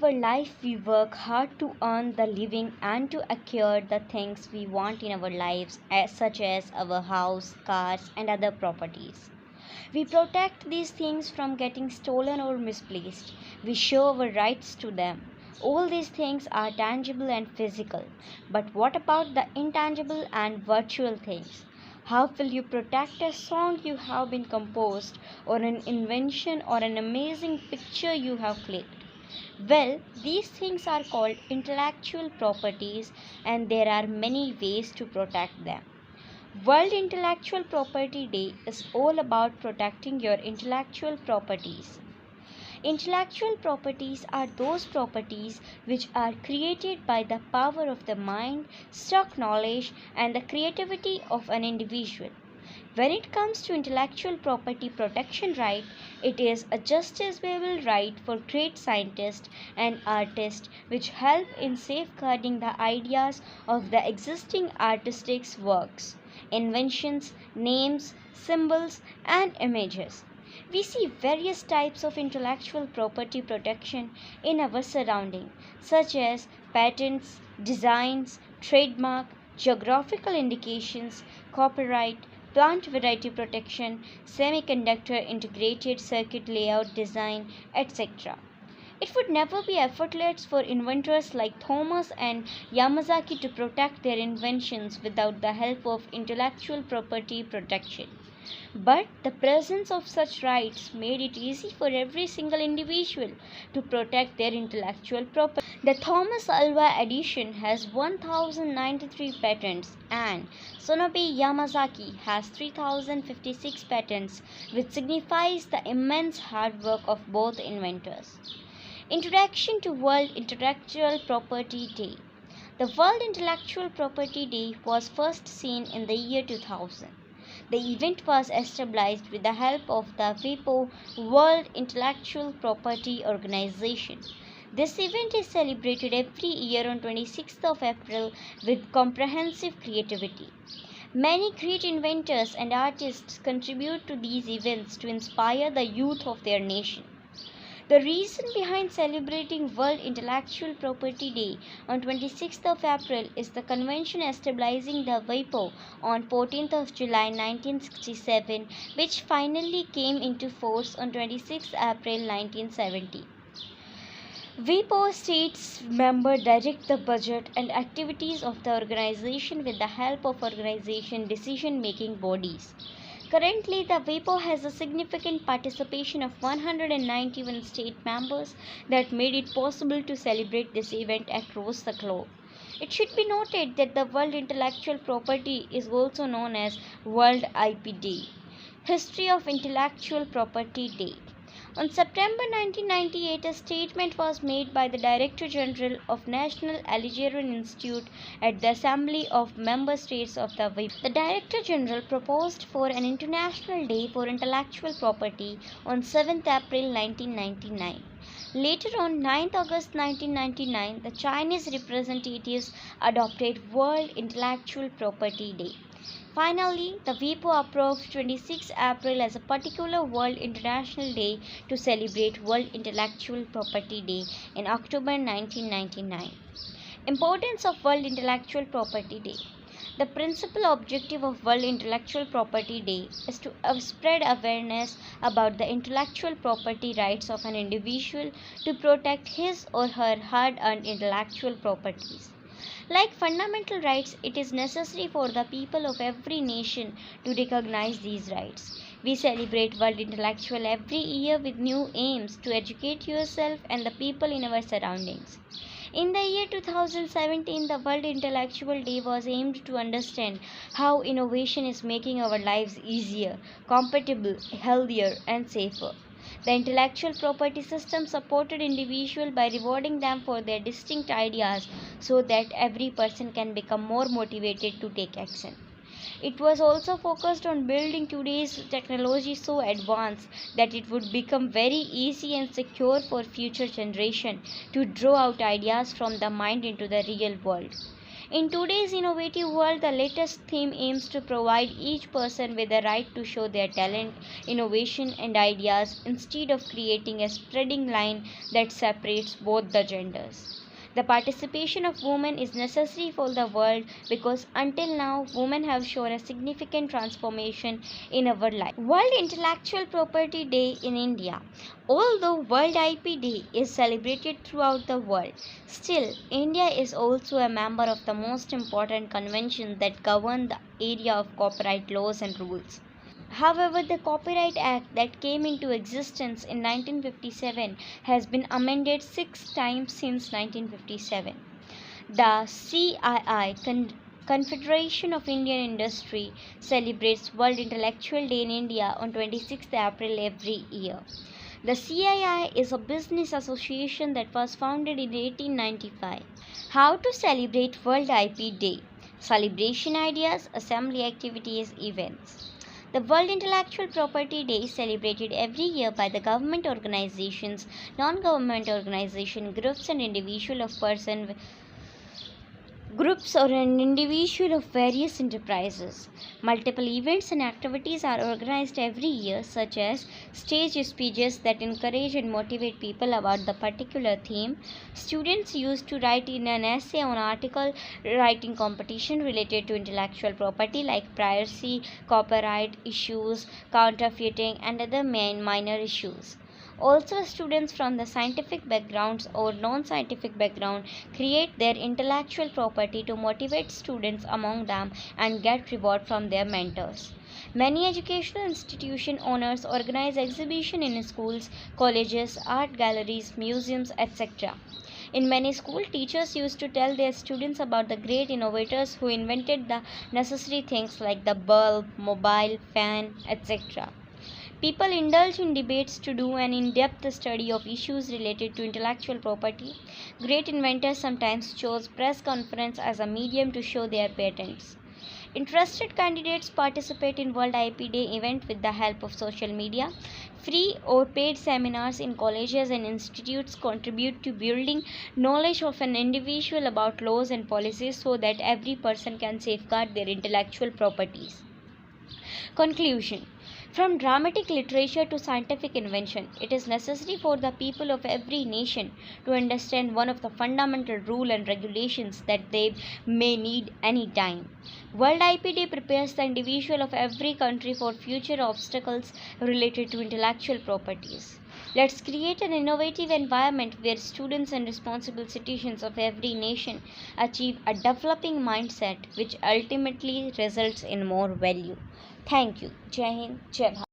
our life, we work hard to earn the living and to acquire the things we want in our lives, such as our house, cars, and other properties. We protect these things from getting stolen or misplaced. We show our rights to them. All these things are tangible and physical. But what about the intangible and virtual things? How will you protect a song you have been composed, or an invention, or an amazing picture you have clicked? Well, these things are called intellectual properties, and there are many ways to protect them. World Intellectual Property Day is all about protecting your intellectual properties. Intellectual properties are those properties which are created by the power of the mind, stock knowledge, and the creativity of an individual. When it comes to intellectual property protection right, it is a justifiable right for great scientists and artists which help in safeguarding the ideas of the existing artistic works, inventions, names, symbols, and images. We see various types of intellectual property protection in our surrounding, such as patents, designs, trademark, geographical indications, copyright, plant variety protection, semiconductor integrated circuit layout design, etc. It would never be effortless for inventors like Thomas and Yamazaki to protect their inventions without the help of intellectual property protection. But the presence of such rights made it easy for every single individual to protect their intellectual property. The Thomas Alva Edition has 1093 patents and Sonobe Yamazaki has 3056 patents, which signifies the immense hard work of both inventors. Introduction to World Intellectual Property Day. The World Intellectual Property Day was first seen in the year 2000. The event was established with the help of the WIPO World Intellectual Property Organization. This event is celebrated every year on 26th of April with comprehensive creativity. Many great inventors and artists contribute to these events to inspire the youth of their nation. The reason behind celebrating World Intellectual Property Day on 26th of April is the convention establishing the WIPO on 14th of July 1967, which finally came into force on 26th April 1970. WIPO states members direct the budget and activities of the organization with the help of organization decision-making bodies. Currently, the WIPO has a significant participation of 191 state members that made it possible to celebrate this event across the globe. It should be noted that the World Intellectual Property is also known as World IP Day. History of Intellectual Property Day. On September 1998, a statement was made by the Director General of National Algerian Institute at the Assembly of Member States of the WIPO. The Director General proposed for an International Day for Intellectual Property on 7th April 1999. Later on 9th August 1999, the Chinese representatives adopted World Intellectual Property Day. Finally, the WIPO approved 26 April as a particular World International Day to celebrate World Intellectual Property Day in October 1999. Importance of World Intellectual Property Day. The principal objective of World Intellectual Property Day is to spread awareness about the intellectual property rights of an individual to protect his or her hard-earned intellectual properties. Like fundamental rights, it is necessary for the people of every nation to recognize these rights. We celebrate World Intellectual every year with new aims to educate yourself and the people in our surroundings. In the year 2017, the World Intellectual Day was aimed to understand how innovation is making our lives easier, compatible, healthier, and safer. The intellectual property system supported individuals by rewarding them for their distinct ideas so that every person can become more motivated to take action. It was also focused on building today's technology so advanced that it would become very easy and secure for future generations to draw out ideas from the mind into the real world. In today's innovative world, the latest theme aims to provide each person with the right to show their talent, innovation, and ideas instead of creating a spreading line that separates both the genders. The participation of women is necessary for the world because until now women have shown a significant transformation in our life. World Intellectual Property Day in India. Although World IP Day is celebrated throughout the world, still India is also a member of the most important conventions that govern the area of copyright laws and rules. However, the Copyright Act that came into existence in 1957 has been amended 6 times since 1957. The CII Confederation of Indian Industry celebrates World Intellectual Day in India on 26th April every year. The CII is a business association that was founded in 1895. How to celebrate World IP Day? Celebration ideas, assembly activities, events. The World Intellectual Property Day is celebrated every year by the government organizations, non-government organization groups and individual of person groups or an individual of various enterprises. Multiple events and activities are organized every year, such as stage speeches that encourage and motivate people about the particular theme. Students used to write in an essay on article writing competition related to intellectual property like piracy, copyright issues, counterfeiting, and other minor issues. Also, students from the scientific backgrounds or non-scientific background create their intellectual property to motivate students among them and get reward from their mentors. Many educational institution owners organize exhibition in schools, colleges, art galleries, museums, etc. In many schools, teachers used to tell their students about the great innovators who invented the necessary things like the bulb, mobile, fan, etc. People indulge in debates to do an in depth study of issues related to intellectual property. Great inventors sometimes chose press conference as a medium to show their patents. Interested candidates participate in World IP Day event with the help of social media. Free or paid seminars in colleges and institutes contribute to building knowledge of an individual about laws and policies so that every person can safeguard their intellectual properties. Conclusion. From dramatic literature to scientific invention, it is necessary for the people of every nation to understand one of the fundamental rules and regulations that they may need any time. World IP Day prepares the individual of every country for future obstacles related to intellectual properties. Let's create an innovative environment where students and responsible citizens of every nation achieve a developing mindset which ultimately results in more value. Thank you. Jai Hind, Jai Bharat.